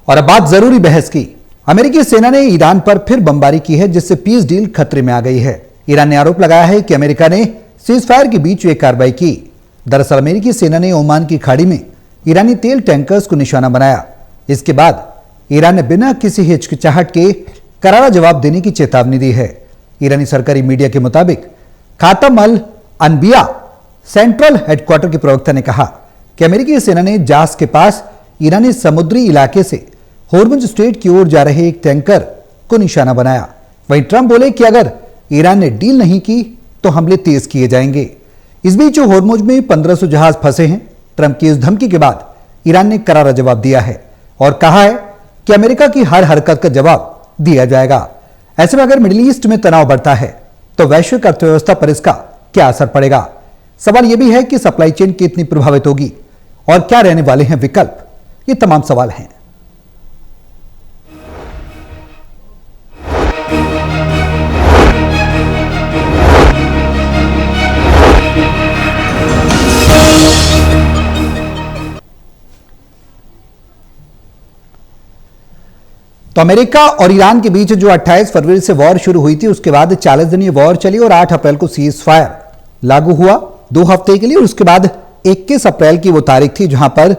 और अब बात जरूरी बहस की। अमेरिकी सेना ने ईरान पर फिर बमबारी की है, जिससे पीस डील खतरे में आ गई है। ईरान ने आरोप लगाया है कि अमेरिका ने सीजफायर के बीच एक कार्रवाई की। दरअसल अमेरिकी सेना ने ओमान की खाड़ी में ईरानी तेल टैंकर्स को निशाना बनाया। इसके बाद ईरान ने बिना किसी हिचकिचाहट के करारा जवाब देने की चेतावनी दी है। ईरानी सरकारी मीडिया के मुताबिक खातम अल अनबिया सेंट्रल हेडक्वार्टर के प्रवक्ता ने कहा कि अमेरिकी सेना ने जास के पास ईरानी समुद्री इलाके से होर्मुज स्ट्रेट की ओर जा रहे एक टैंकर को निशाना बनाया। वहीं ट्रंप बोले कि अगर ईरान ने डील नहीं की तो हमले तेज किए जाएंगे। इस बीच होर्मुज में 1500 जहाज फंसे हैं। ट्रंप की इस धमकी के बाद ईरान ने करारा जवाब दिया है और कहा है कि अमेरिका की हर हरकत का जवाब दिया जाएगा। ऐसे में अगर मिडिल ईस्ट में तनाव बढ़ता है तो वैश्विक अर्थव्यवस्था पर इसका क्या असर पड़ेगा? सवाल यह भी है कि सप्लाई चेन कितनी प्रभावित होगी और क्या रहने वाले हैं विकल्प। ये तमाम सवाल हैं। तो अमेरिका और ईरान के बीच जो 28 फरवरी से वॉर शुरू हुई थी, उसके बाद 40 दिन ये वॉर चली और 8 अप्रैल को सीज फायर लागू हुआ 2 हफ्ते के लिए। और उसके बाद 21 अप्रैल की वो तारीख थी जहां पर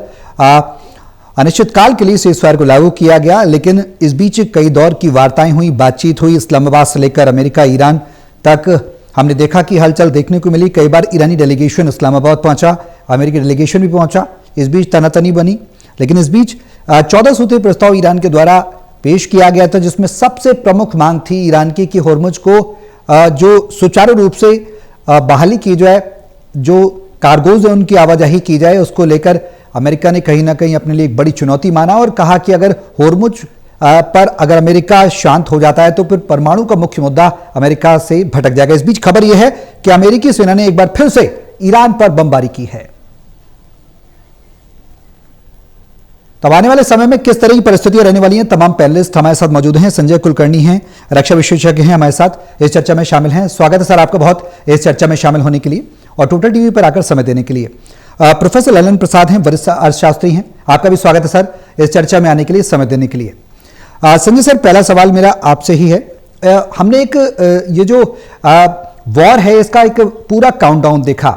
अनिश्चितकाल के लिए सीज फायर को लागू किया गया। लेकिन इस बीच कई दौर की वार्ताएं हुई, बातचीत हुई। इस्लामाबाद से लेकर अमेरिका ईरान तक हमने देखा कि हलचल देखने को मिली। कई बार ईरानी डेलीगेशन इस्लामाबाद पहुंचा, अमेरिकी डेलीगेशन भी पहुंचा। इस बीच तनातनी बनी। लेकिन इस बीच 14 सूत्री प्रस्ताव ईरान के द्वारा पेश किया गया था, जिसमें सबसे प्रमुख मांग थी ईरान की कि होर्मुज को जो सुचारू रूप से बहाली की जाए, जो कार्गोज है उनकी आवाजाही की जाए। उसको लेकर अमेरिका ने कहीं ना कहीं अपने लिए एक बड़ी चुनौती माना और कहा कि अगर होर्मुज पर अगर अमेरिका शांत हो जाता है तो फिर परमाणु का मुख्य मुद्दा अमेरिका से भटक जाएगा। इस बीच खबर यह है कि अमेरिकी सेना ने एक बार फिर से ईरान पर बमबारी की है। तब आने वाले समय में किस तरह की परिस्थितियां रहने वाली हैं, तमाम पैनलिस्ट हमारे साथ मौजूद हैं। संजय कुलकर्णी हैं, रक्षा विशेषज्ञ हैं, हमारे साथ इस चर्चा में शामिल हैं। स्वागत है सर आपका बहुत इस चर्चा में शामिल होने के लिए और टोटल टीवी पर आकर समय देने के लिए। प्रोफेसर ललन प्रसाद हैं, वरिष्ठ अर्थशास्त्री हैं, आपका भी स्वागत है सर इस चर्चा में आने के लिए, समय देने के लिए। संजय सर, पहला सवाल मेरा आपसे ही है। हमने एक ये जो वॉर है इसका एक पूरा काउंटडाउन देखा।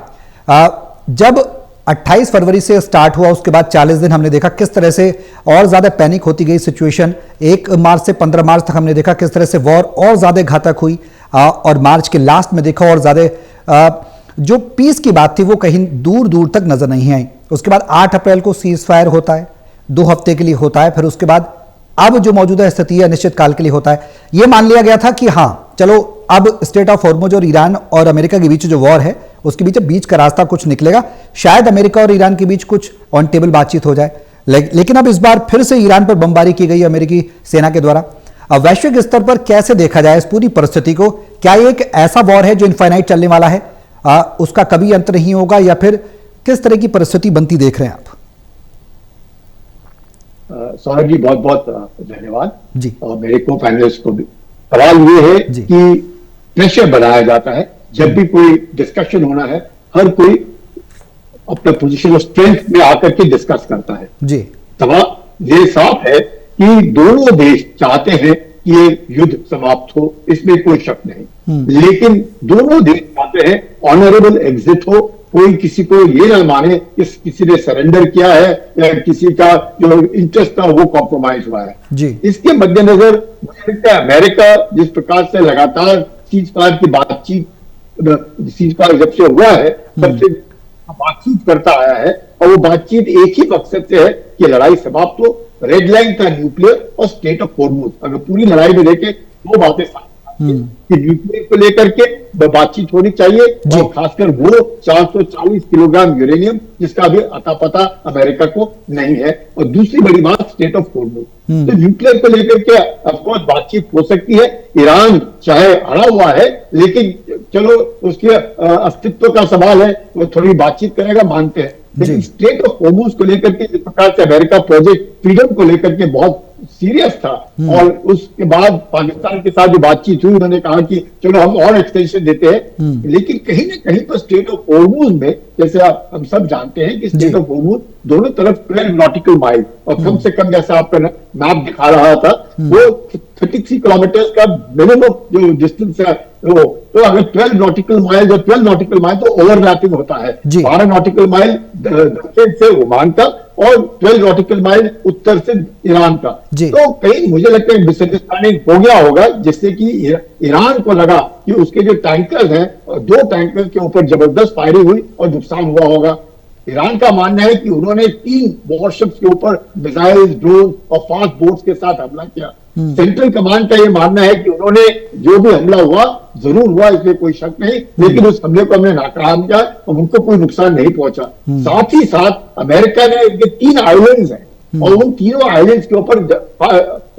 जब 28 फरवरी से स्टार्ट हुआ, उसके बाद 40 दिन हमने देखा किस तरह से और ज्यादा पैनिक होती गई सिचुएशन। 1 मार्च से 15 मार्च तक हमने देखा किस तरह से वॉर और ज्यादा घातक हुई और मार्च के लास्ट में देखा और ज्यादा जो पीस की बात थी वो कहीं दूर दूर तक नजर नहीं आई। उसके बाद 8 अप्रैल को सीज फायर होता है, 2 हफ्ते के लिए होता है। फिर उसके बाद अब जो मौजूदा स्थिति है अनिश्चित काल के लिए होता है। यह मान लिया गया था कि हाँ चलो अब स्टेट ऑफ होर्मुज और ईरान और अमेरिका के बीच जो वॉर है उसके बीच का रास्ता कुछ निकलेगा, शायद अमेरिका और ईरान के बीच कुछ ऑन टेबल बातचीत हो जाए। लेकिन अब इस बार फिर से ईरान पर बमबारी की गई अमेरिकी सेना के द्वारा। अब वैश्विक स्तर पर कैसे देखा जाए इस पूरी परिस्थिति को? क्या ये एक ऐसा वॉर है जो इनफाइनाइट चलने वाला है, उसका कभी अंत नहीं होगा, या फिर किस तरह की परिस्थिति बनती देख रहे हैं आप? सौरभ जी बहुत बहुत धन्यवाद जी, और मेरे को पैनलिस्ट को भी। सवाल ये है कि प्रेशर बनाया जाता है जब भी कोई डिस्कशन होना है, हर कोई अपने पोजीशन ऑफ स्ट्रेंथ में आकर के डिस्कस करता है जी। सवाल ये साफ है कि दोनों देश चाहते हैं कि ये युद्ध समाप्त हो, इसमें कोई शक नहीं। लेकिन दोनों देश चाहते हैं ऑनरेबल एग्जिट हो, कोई किसी को ये न माने कि किसी ने सरेंडर किया है या किसी का जो इंटरेस्ट था वो कॉम्प्रोमाइज हुआ है जी। इसके मद्देनजर अमेरिका जिस प्रकार से लगातार सीज फायर की बातचीत, सीज फायर जब से हुआ है तब से बातचीत करता आया है और वो बातचीत एक ही मकसद से है कि लड़ाई समाप्त हो। रेड लाइन था न्यूक्लियर और स्टेट ऑफ होर्मुज। अगर पूरी लड़ाई में देखें दो बातें कि न्यूक्लियर को लेकर के बातचीत होनी चाहिए और खासकर वो 440 किलोग्राम यूरेनियम जिसका अभी अता पता अमेरिका को नहीं है, और दूसरी बड़ी बात स्टेट ऑफ होर्मुज। तो न्यूक्लियर को लेकर के ऑफकोर्स बातचीत हो सकती है। ईरान चाहे अड़ा हुआ है लेकिन चलो उसके अस्तित्व का सवाल है, वो थोड़ी बातचीत करेगा, मानते हैं। लेकिन स्टेट ऑफ होर्मुज को लेकर के जिस प्रकार से अमेरिका प्रोजेक्ट फ्रीडम को लेकर के बहुत सीरियस था। और उसके बाद पाकिस्तान के साथ जो बातचीत हुई, उन्होंने कहा कि चलो हम और एक्सटेंशन देते हैं, लेकिन कहीं ना कहीं पर स्टेट ऑफ होर्मुज में, जैसे हम सब जानते हैं कि स्टेट ऑफ होर्मुज दोनों तरफ 12 नॉटिकल माइल, और कम से कम जैसा आपका मैप दिखा रहा था वो 33 किलोमीटर का मिनिमम जो डिस्टेंस है वो, तो अगर 12 नॉटिकल माइल, जो 12 नॉटिकल माइल तो ओवरलैपिंग होता है, 12 नॉटिकल माइल दक्षिण से ओमान का और 12 नॉटिकल माइल उत्तर से ईरान का। तो कहीं मुझे लगता है मिसअंडरस्टैंडिंग हो गया होगा, जिससे कि ईरान को लगा कि उसके जो टैंकर्स हैं, 2 टैंकर्स के ऊपर जबरदस्त फायरिंग हुई और नुकसान हुआ होगा। ईरान का मानना है कि उन्होंने 3 वॉरशिप्स के ऊपर मिसाइल, ड्रोन और फास्ट बोट्स के साथ हमला किया। सेंट्रल कमांड का यह मानना है कि उन्होंने जो भी हमला हुआ जरूर हुआ, इसमें कोई शक नहीं, लेकिन उस हमले को हमने नाकाम किया और उनको कोई नुकसान नहीं पहुंचा। साथ ही साथ अमेरिका ने 3 आइलैंड्स हैं और उन तीनों आइलैंड्स के ऊपर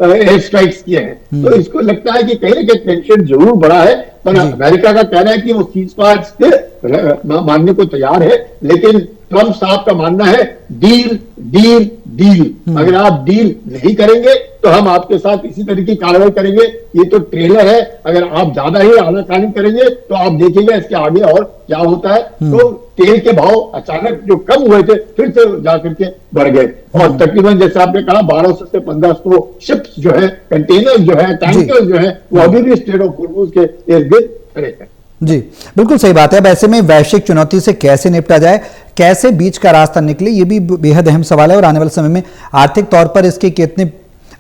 एयर स्ट्राइक्स किए हैं। तो इसको लगता है कि कहीं ना कहीं टेंशन जरूर बढ़ा है, पर अमेरिका का कहना है कि वो सीज़फायर मानने को तैयार है, लेकिन ट्रंप साहब का मानना है डील डील डील। अगर आप डील नहीं करेंगे तो हम आपके साथ इसी तरह की कार्रवाई करेंगे। ये तो ट्रेलर है, अगर आप ज्यादा ही आनाकानी करेंगे तो आप देखेंगे इसके आगे और क्या होता है। तो तेल के भाव अचानक जो कम हुए थे फिर से जाकर के बढ़ गए, और तकरीबन जैसे आपने कहा 1200 से 1500 शिप्स जो है, कंटेनर जो है, टैंकर जो है, वो अभी भी स्टेट ऑफ होर्मुज के इर्द गिर्द खड़े हैं। जी बिल्कुल सही बात है। अब ऐसे में वैश्विक चुनौती से कैसे निपटा जाए, कैसे बीच का रास्ता निकले, ये भी बेहद अहम सवाल है। और आने वाले समय में आर्थिक तौर पर इसके कितने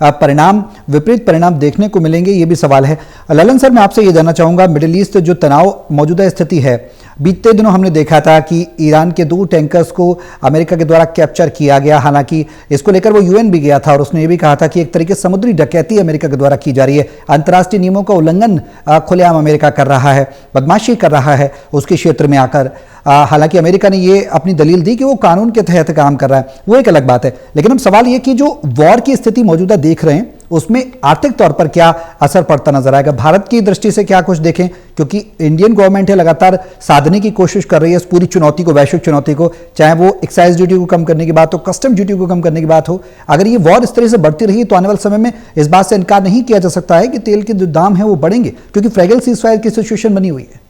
परिणाम, विपरीत परिणाम देखने को मिलेंगे, ये भी सवाल है। ललन सर, मैं आपसे ये जानना चाहूंगा, मिडिल ईस्ट जो तनाव मौजूदा स्थिति है, बीते दिनों हमने देखा था कि ईरान के 2 टैंकर्स को अमेरिका के द्वारा कैप्चर किया गया। हालांकि इसको लेकर वो यूएन भी गया था और उसने ये भी कहा था कि एक तरीके से समुद्री डकैती अमेरिका के द्वारा की जा रही है, अंतर्राष्ट्रीय नियमों का उल्लंघन खुलेआम अमेरिका कर रहा है, बदमाशी कर रहा है उसके क्षेत्र में आकर। हालांकि अमेरिका ने ये अपनी दलील दी कि वो कानून के तहत काम कर रहा है, वो एक अलग बात है। लेकिन अब सवाल ये कि जो वॉर की स्थिति मौजूदा देख रहे हैं उसमें आर्थिक तौर पर क्या असर पड़ता नजर आएगा, भारत की दृष्टि से क्या कुछ देखें, क्योंकि इंडियन गवर्नमेंट है लगातार साधने की कोशिश कर रही है इस पूरी चुनौती को, वैश्विक चुनौती को, चाहे वो एक्साइज ड्यूटी को कम करने की बात हो, कस्टम ड्यूटी को कम करने की बात हो। अगर ये वॉर इस तरह से बढ़ती रही तो आने वाले समय में इस बात से इनकार नहीं किया जा सकता है कि तेल के जो दाम है वो बढ़ेंगे, क्योंकि फ्रैगल सीज़फायर की सिचुएशन बनी हुई है।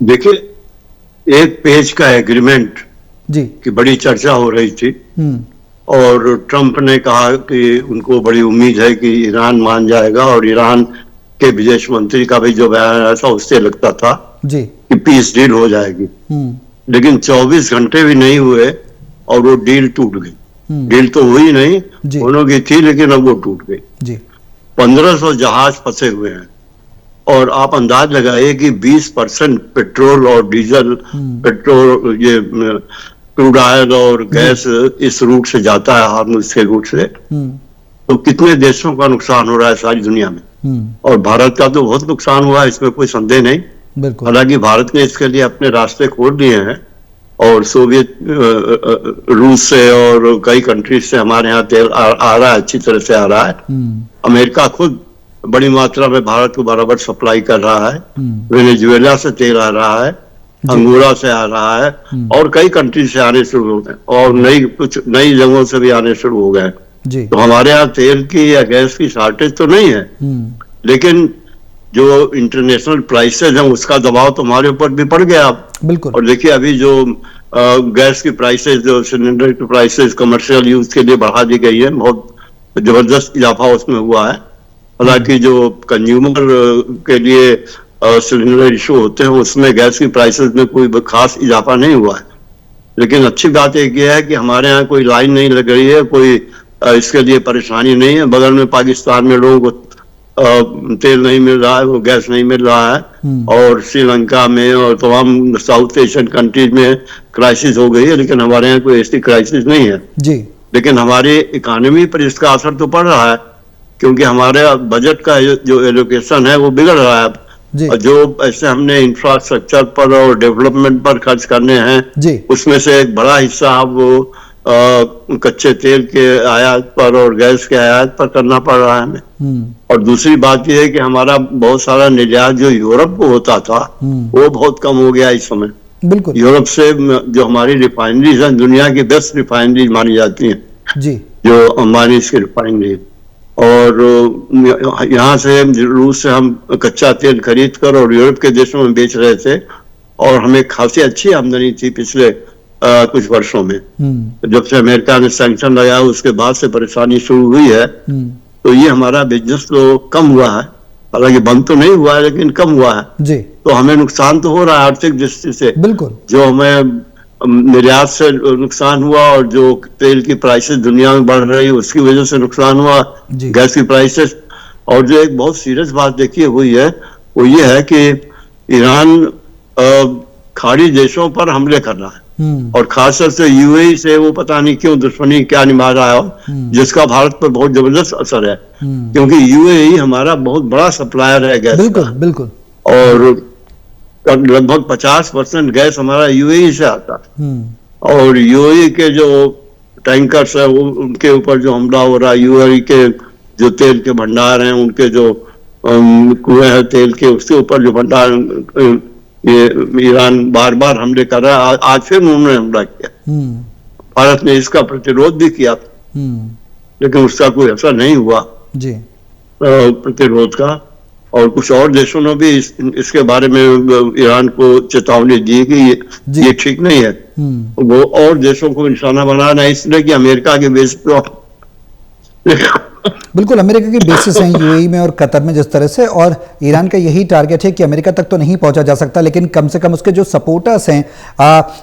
देखिए, एक पेज का एग्रीमेंट जी की बड़ी चर्चा हो रही थी और ट्रंप ने कहा कि उनको बड़ी उम्मीद है कि ईरान मान जाएगा, और ईरान के विदेश मंत्री का भी जो बयान आया था उससे लगता था जी कि पीस डील हो जाएगी। लेकिन 24 घंटे भी नहीं हुए और वो डील टूट गई। डील तो हुई नहीं, होने की थी, लेकिन अब वो टूट गई। जी 1500 जहाज फंसे हुए हैं और आप अंदाज लगाइए कि 20% पेट्रोल और डीजल, पेट्रोल ये क्रूड ऑयल और गैस इस रूट से जाता है, हार्मुज के रूट से, तो कितने देशों का नुकसान हो रहा है सारी दुनिया में। और भारत का तो बहुत नुकसान हुआ है, इसमें कोई संदेह नहीं। हालांकि भारत ने इसके लिए अपने रास्ते खोल दिए हैं और सोवियत रूस से और कई कंट्रीज से हमारे यहाँ तेल आ रहा है, अच्छी तरह से आ रहा है। अमेरिका खुद बड़ी मात्रा में भारत को बराबर सप्लाई कर रहा है, वेनेजुएला से तेल आ रहा है, अंगोला से आ रहा है, और कई कंट्री से आने शुरू हो गए, और कुछ नई जगहों से भी आने शुरू हो गए। तो हमारे यहाँ तेल की या गैस की शॉर्टेज तो नहीं है, लेकिन जो इंटरनेशनल प्राइसेज हैं उसका दबाव तो हमारे ऊपर भी पड़ गया। बिल्कुल। और देखिए, अभी जो गैस की प्राइसेज, जो सिलेंडर की प्राइसेज कमर्शियल यूज के लिए बढ़ा दी गई है, बहुत जबरदस्त इजाफा उसमें हुआ है। हालांकि जो कंज्यूमर के लिए सिलेंडर इशू होते हैं उसमें गैस की प्राइसेस में कोई खास इजाफा नहीं हुआ है। लेकिन अच्छी बात एक ये है कि हमारे यहाँ कोई लाइन नहीं लग रही है, कोई इसके लिए परेशानी नहीं है। बगल में पाकिस्तान में लोगों को तेल नहीं मिल रहा है, वो गैस नहीं मिल रहा है, और श्रीलंका में और तमाम साउथ एशियन कंट्रीज में क्राइसिस हो गई है, लेकिन हमारे यहाँ कोई ऐसी क्राइसिस नहीं है जी। लेकिन हमारी इकोनॉमी पर इसका असर तो पड़ रहा है, क्योंकि हमारे बजट का जो एलोकेशन है वो बिगड़ रहा है। और जो ऐसे हमने इंफ्रास्ट्रक्चर पर और डेवलपमेंट पर खर्च करने हैं, उसमें से एक बड़ा हिस्सा अब वो कच्चे तेल के आयात पर और गैस के आयात पर करना पड़ रहा है हमें। और दूसरी बात यह है कि हमारा बहुत सारा निर्यात जो यूरोप को होता था वो बहुत कम हो गया इस समय। बिल्कुल। यूरोप से जो हमारी रिफाइनरीज हैं, दुनिया की 10 रिफाइनरीज मानी जाती हैं, जो अंबानी की रिफाइनरी, और यहाँ से रूस से हम कच्चा तेल खरीद कर और यूरोप के देशों में बेच रहे थे, और हमें खासी अच्छी आमदनी थी पिछले कुछ वर्षों में। जब से अमेरिका ने सैंक्शन लगाया उसके बाद से परेशानी शुरू हुई है। तो ये हमारा बिजनेस तो कम हुआ है, हालांकि बंद तो नहीं हुआ है लेकिन कम हुआ है जी। तो हमें नुकसान तो हो रहा है आर्थिक दृष्टि से। बिल्कुल। जो हमें निर्यात से नुकसान हुआ और जो तेल की प्राइसेस दुनिया में बढ़ रही है उसकी वजह से नुकसान हुआ, गैस की प्राइसेस। और जो एक बहुत सीरियस बात देखिए हुई है वो ये है कि ईरान खाड़ी देशों पर हमले कर रहा है, और खासतौर से यूएई से वो पता नहीं क्यों दुश्मनी क्या निभा रहा है, जिसका भारत पर बहुत जबरदस्त असर है, क्योंकि यूएई हमारा बहुत बड़ा सप्लायर है गैस। बिल्कुल बिल्कुल। और लगभग 50% गैस हमारा यूएई से आता है, और यूएई के जो टैंकर्स है वो उनके ऊपर जो हमला हो रहा है, यूएई के जो तेल के भंडार हैं, उनके जो कुएं हैं तेल के, उसके ऊपर जो भंडार, ये ईरान बार बार हमले कर रहा है। आज फिर उन्होंने हमला किया। भारत ने इसका प्रतिरोध भी किया, लेकिन उसका कोई असर नहीं हुआ जी प्रतिरोध का। और कुछ और देशों ने भी इसके बारे में ईरान को चेतावनी दी कि ये ठीक नहीं है। वो और देशों को निशाना बनाना इसलिए कि अमेरिका के बेस पे बिल्कुल अमेरिका की बेसिस हैं यूएई में और कतर में जिस तरह से, और ईरान का यही टारगेट है कि अमेरिका तक तो नहीं पहुंचा जा सकता लेकिन कम से कम उसके जो सपोर्टर्स हैं,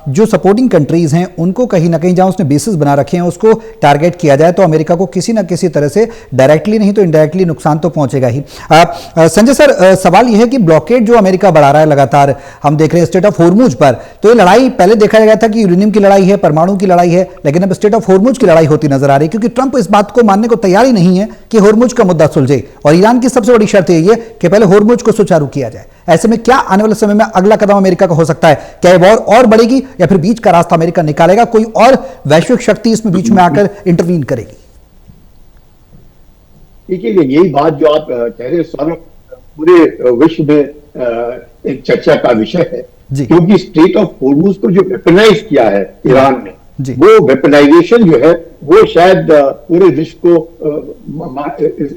जो सपोर्टिंग कंट्रीज हैं, उनको कहीं ना कहीं जहां उसने बेसिस बना रखे हैं उसको टारगेट किया जाए तो अमेरिका को किसी ना किसी तरह से डायरेक्टली नहीं तो इनडायरेक्टली नुकसान तो पहुंचेगा ही। संजय सर, सवाल यह है कि ब्लॉकेड जो अमेरिका बढ़ा रहा है लगातार, हम देख रहे हैं स्टेट ऑफ होर्मुज पर, तो ये लड़ाई पहले देखा गया था कि यूरेनियम की लड़ाई है, परमाणु की लड़ाई है, लेकिन अब स्टेट ऑफ होर्मुज की लड़ाई होती नजर आ रही है, क्योंकि ट्रंप इस बात को मानने को तैयार ही नहीं है कि होर्मुज का मुद्दा सुलझे, और ईरान की सबसे बड़ी शर्त यही है कि पहले होर्मुज को सुचारू किया जाए। ऐसे में क्या आने वाले समय में अगला कदम अमेरिका का हो सकता है? क्या ये वॉर और बढ़ेगी या फिर बीच का रास्ता अमेरिका निकालेगा, कोई और वैश्विक शक्ति इसमें बीच में आकर इंटरवीन करेगी? देखिए, यही बात जो आप कह रहे हैं पूरे विश्व में एक चर्चा का विषय है, क्योंकि स्टेट ऑफ होर्मुज को जो वेपनाइज किया है ईरान ने, वो वेपनाइजेशन जो है वो शायद पूरे विश्व को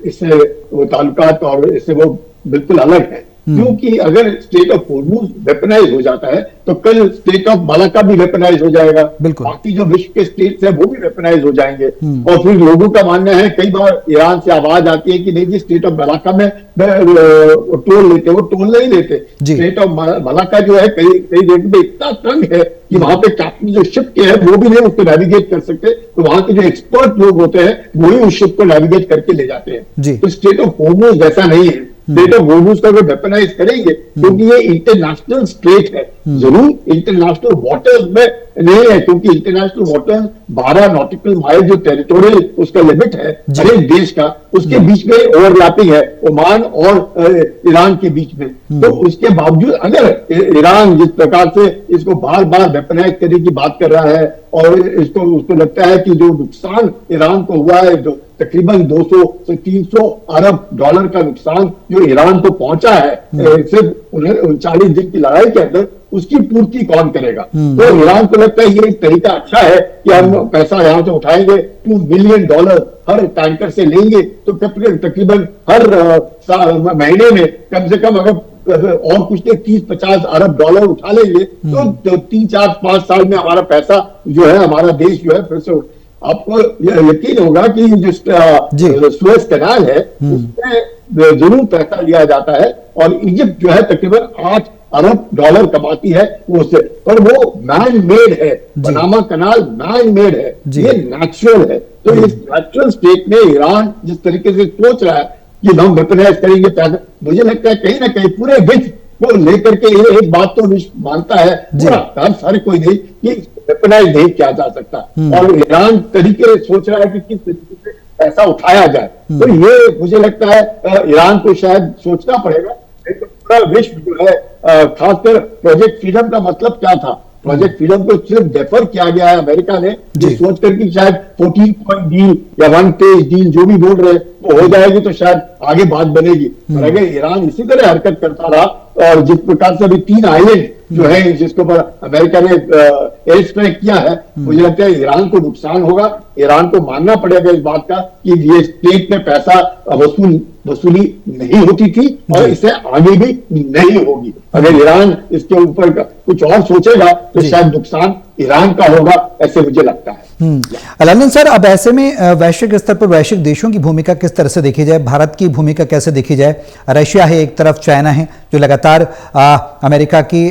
इससे वो ताल्लुकात और इससे वो बिल्कुल अलग है। क्योंकि अगर स्टेट ऑफ होर्मुज वेपनाइज हो जाता है तो कल स्टेट ऑफ मलाका भी वेपनाइज हो जाएगा, बाकी जो विश्व के स्टेट्स हैं वो भी वेपनाइज हो जाएंगे। और फिर लोगों का मानना है, कई बार ईरान से आवाज आती है कि नहीं जी स्टेट ऑफ मलाका में टोल लेते, वो टोल नहीं लेते। स्टेट ऑफ मलाका जो है कई जगह पे इतना तंग है कि वहां पे काफी जो शिप के हैं वो भी नहीं उसको नेविगेट कर सकते, तो वहां के जो एक्सपर्ट लोग होते हैं वही उस शिप को नेविगेट करके ले जाते हैं। तो स्टेट ऑफ होर्मुज वैसा नहीं है। स्टेट ऑफ होर्मुज का वेपनाइज करेंगे क्योंकि ये इंटरनेशनल स्टेट है, जरूर इंटरनेशनल वाटर्स में नहीं है, क्योंकि इंटरनेशनल वाटर 12 नॉटिकल माइल जो टेरिटोरियल उसका लिमिट है हर एक देश का, उसके बीच में ओवरलैपिंग है ओमान और ईरान के बीच में। तो उसके बावजूद अगर ईरान जिस प्रकार से इसको बार बार वेपनाइज करने की बात कर रहा है और उसको लगता है कि जो नुकसान ईरान को हुआ है, जो तकरीबन 200 से 300 अरब डॉलर का नुकसान जो ईरान को पहुंचा है सिर्फ 39 दिन की लड़ाई के अंदर, उसकी पूर्ति कौन करेगा? तो ईरान को लगता है ये एक तरीका अच्छा है कि हम पैसा यहां से उठाएंगे, $2 बिलियन हर टैंकर से लेंगे, तो तकरीबन हर महीने में कम से कम अगर और कुछ 30-50 अरब डॉलर उठा लेंगे तो 3-4-5 साल में हमारा पैसा जो है, हमारा देश जो है फिर से। आपको यकीन होगा कि जो सुएज कैनाल है उसमें जरूर पैसा लिया जाता है, और इजिप्ट जो है तकरीबन 8 अरब डॉलर कमाती है उससे, पर वो मैन मेड है। पनामा कनाल मैन मेड है, ये नेचुरल है। तो इस नेचुरल स्टेट में ईरान जिस तरीके से सोच रहा है कि हम वेपनाइज करेंगे पैसा, मुझे लगता है कहीं ना कहीं पूरे विश्व को लेकर के ये एक बात तो विश्व मानता है, पूरा हर कोई नहीं, कि वेपनाइज नहीं किया जा सकता, और ईरान तरीके से सोच रहा है कि किस तरीके से पैसा उठाया जाए। तो ये मुझे लगता है ईरान को शायद सोचना पड़ेगा। तो पूरा विश्व जो है, खासकर प्रोजेक्ट फ्रीडम का मतलब क्या था? प्रोजेक्ट फ्रीडम को सिर्फ डेफर किया गया है अमेरिका ने, जो सोच कर कि शायद 14 पॉइंट डील या 1 पेज डील जो भी बोल रहे हैं वो हो जाएगी तो शायद आगे बात बनेगी। पर अगर ईरान इसी तरह हरकत करता रहा, और जिस प्रकार से अभी 3 आइलैंड जो है जिसके ऊपर अमेरिका ने एयर स्ट्राइक किया है, मुझे लगता है ईरान को नुकसान होगा। ईरान को मानना पड़ेगा इस बात का कि ये स्टेट में पैसा वसूली नहीं होती थी और इसे आगे भी नहीं होगी। अगर ईरान इसके ऊपर कुछ और सोचेगा तो शायद नुकसान ईरान का होगा, ऐसे मुझे लगता है। लंदन सर, अब ऐसे में वैश्विक स्तर पर वैश्विक देशों की भूमिका किस तरह से देखी जाए, भारत की भूमिका कैसे देखी जाए? रशिया है एक तरफ, चाइना है जो लगातार अमेरिका की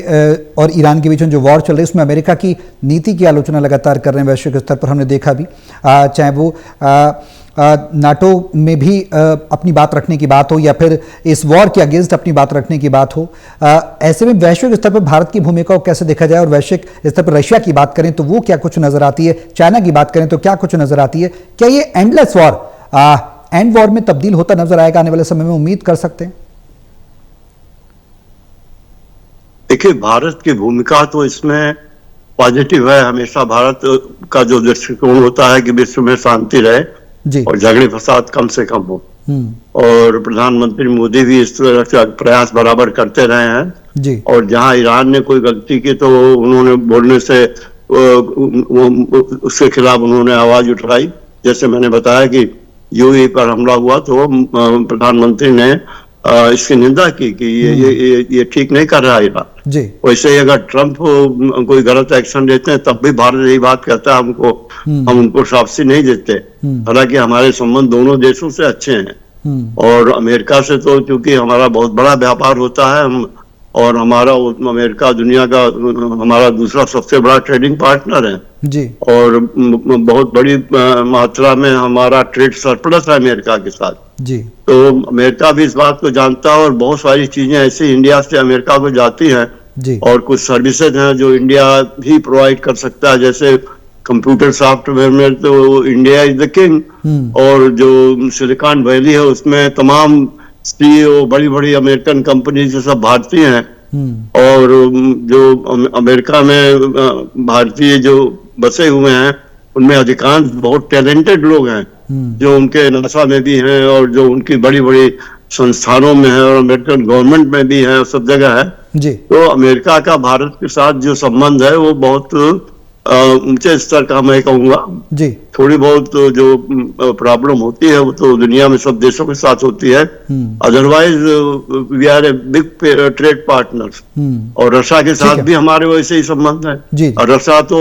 और ईरान के बीच में जो वॉर चल रही है उसमें अमेरिका की नीति की आलोचना लगातार कर रहे हैं वैश्विक स्तर पर, हमने देखा भी, चाहे वो नाटो में भी अपनी बात रखने की बात हो या फिर इस वॉर के अगेंस्ट अपनी बात रखने की बात हो। ऐसे में वैश्विक स्तर पर भारत की भूमिका को कैसे देखा जाए? और वैश्विक स्तर पर रशिया की बात करें तो वो क्या कुछ नजर आती है, चाइना की बात करें तो क्या कुछ नजर आती है? क्या ये एंडलेस वॉर एंड वॉर में तब्दील होता नजर आएगा आने वाले समय में, उम्मीद कर सकते हैं? देखिए, भारत की भूमिका तो इसमें पॉजिटिव है। हमेशा भारत का जो दृष्टिकोण होता है कि विश्व में शांति रहे और झगड़े फसाद कम से कम हो, और प्रधानमंत्री मोदी भी इस तरह से प्रयास बराबर करते रहे हैं जी। और जहां ईरान ने कोई गलती की तो उन्होंने बोलने से उसके खिलाफ उन्होंने आवाज उठाई। जैसे मैंने बताया कि यूएई पर हमला हुआ तो प्रधानमंत्री ने इसकी निंदा की कि ये ठीक नहीं कर रहा ईरान जी। वैसे ही अगर ट्रंप कोई गलत एक्शन लेते हैं तब भी भारत यही बात कहता है हमको, हम उनको शाबाशी नहीं देते। हालांकि हमारे संबंध दोनों देशों से अच्छे हैं और अमेरिका से तो क्योंकि हमारा बहुत बड़ा व्यापार होता है और हमारा अमेरिका दुनिया का हमारा दूसरा सबसे बड़ा ट्रेडिंग पार्टनर है जी। और बहुत बड़ी मात्रा में हमारा ट्रेड सरप्लस है अमेरिका के साथ जी। तो अमेरिका भी इस बात को जानता है और बहुत सारी चीजें ऐसी इंडिया से अमेरिका को जाती हैं जी। और कुछ सर्विसेज हैं जो इंडिया ही प्रोवाइड कर सकता है, जैसे कंप्यूटर सॉफ्टवेयर में तो इंडिया इज द किंग और जो सिलिकॉन वैली है उसमें तमाम सीईओ बड़ी बड़ी अमेरिकन कंपनी से सब भारतीय हैं और जो अमेरिका में भारतीय जो बसे हुए हैं उनमें अधिकांश बहुत टैलेंटेड लोग हैं जो उनके नासा में भी हैं और जो उनकी बड़ी बड़ी संस्थानों में है और अमेरिकन गवर्नमेंट में भी है, सब जगह है जी। तो अमेरिका का भारत के साथ जो संबंध है वो बहुत ऊंचे स्तर का मैं कहूँगा जी। थोड़ी बहुत जो प्रॉब्लम होती है वो तो दुनिया में सब देशों के साथ होती है, otherwise we are a big trade partners. और रशिया के साथ भी हमारे वैसे ही संबंध है और रशिया तो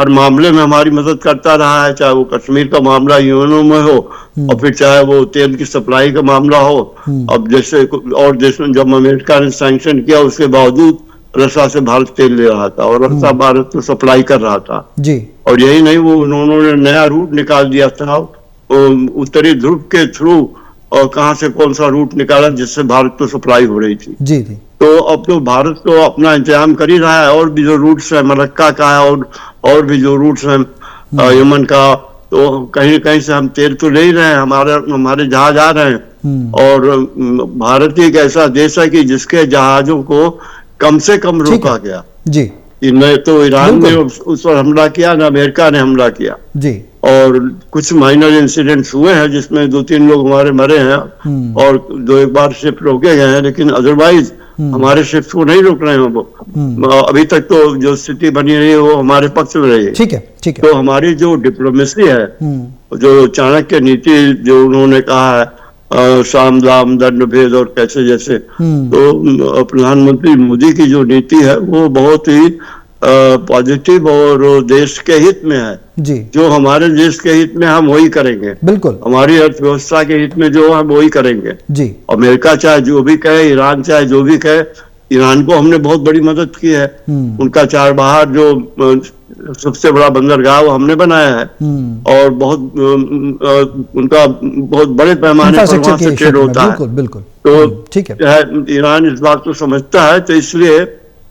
हर मामले में हमारी मदद करता रहा है, चाहे वो कश्मीर का मामला यूएनओ में हो और फिर चाहे वो तेल की सप्लाई का मामला हो। अब जैसे और देश में जब अमेरिका ने सैंक्शन किया उसके बावजूद रशिया से भारत तेल ले रहा था और रशिया भारत को सप्लाई कर रहा था जी। और यही नहीं, वो उन्होंने नया रूट निकाल दिया था उत्तरी ध्रुव के थ्रू और कहां से कौन सा रूट निकाला जिससे भारत को सप्लाई हो रही थी जी। तो अब तो भारत तो अपना इंतजाम कर ही रहा है और भी जो रूट्स है मलक्का का है और भी जो रूट्स हैं यमन का, तो कहीं न कहीं से हम तेल तो ले ही रहे हैं, हमारे जहाज आ रहे हैं। और भारत एक ऐसा देश है कि जिसके जहाजों को कम से कम रोका गया जी। न तो ईरान ने उस पर हमला किया न अमेरिका ने हमला किया जी। और कुछ माइनर इंसिडेंट्स हुए हैं जिसमें 2-3 लोग हमारे मरे हैं और 2-1 बार शिप रोके गए हैं, लेकिन अदरवाइज हमारे शिप्स को नहीं रोक रहे हैं वो। अभी तक तो जो स्थिति बनी रही है वो हमारे पक्ष में रही है। ठीक है। तो हमारी जो डिप्लोमेसी है, जो चाणक्य नीति जो उन्होंने कहा है साम दाम दंड भेद और कैसे जैसे, तो प्रधानमंत्री मोदी की जो नीति है वो बहुत ही पॉजिटिव और देश के हित में है जी। जो हमारे देश के हित में हम वही करेंगे, बिल्कुल हमारी अर्थव्यवस्था के हित में जो हम वही करेंगे जी। अमेरिका चाहे जो भी कहे, ईरान चाहे जो भी कहे, ईरान को हमने बहुत बड़ी मदद की है। उनका चाबहार जो सबसे बड़ा बंदरगाह वो हमने बनाया है और बहुत उनका बहुत बड़े पैमाने पर वहां से ट्रेड होता है। बिल्कुल तो ठीक है, ईरान इस बात को समझता है, तो इसलिए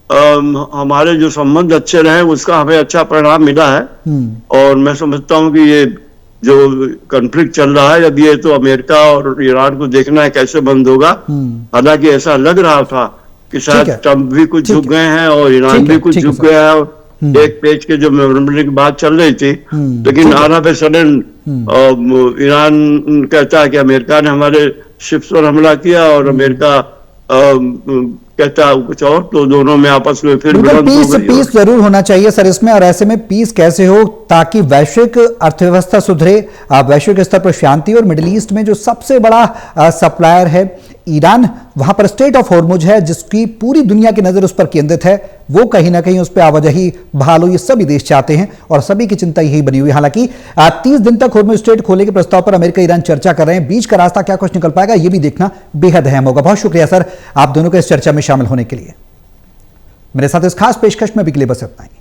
हमारे जो संबंध अच्छे रहे उसका हमें अच्छा परिणाम मिला है। और मैं समझता हूँ कि ये जो कॉन्फ्लिक्ट चल रहा है अब ये तो अमेरिका और ईरान को देखना है कैसे बंद होगा। हालांकि ऐसा लग रहा था कि शायद ट्रंप भी कुछ झुक गए हैं और ईरान भी कुछ झुक गया है और एक पेज के जो मेमोरेंडम की बात चल रही थी, लेकिन आना पे सडन ईरान कहता है कि अमेरिका ने हमारे शिप्स पर हमला किया और अमेरिका कहता है कुछ और, तो दोनों में आपस में फिर बिल्कुल विरोध हो पीस गई। पीस जरूर होना चाहिए सर इसमें, और ऐसे में पीस कैसे हो ताकि वैश्विक अर्थव्यवस्था सुधरे, वैश्विक स्तर पर शांति, और मिडिल ईस्ट में जो सबसे बड़ा सप्लायर है ईरान, वहां पर स्टेट ऑफ हॉर्मुज है जिसकी पूरी दुनिया की नजर उस पर केंद्रित है, वो कहीं ना कहीं उस पर आवाजाही बहाल हो, ये सभी देश चाहते हैं और सभी की चिंता यही बनी हुई है। हालांकि 30 दिन तक हॉर्मुज स्ट्रेट खोलने के प्रस्ताव पर अमेरिका ईरान चर्चा कर रहे हैं, बीच का रास्ता क्या कुछ निकल पाएगा ये भी देखना बेहद अहम होगा। बहुत शुक्रिया सर आप दोनों के इस चर्चा में शामिल होने के लिए। मेरे साथ इस खास पेशकश में भी के लिए बस इतना ही।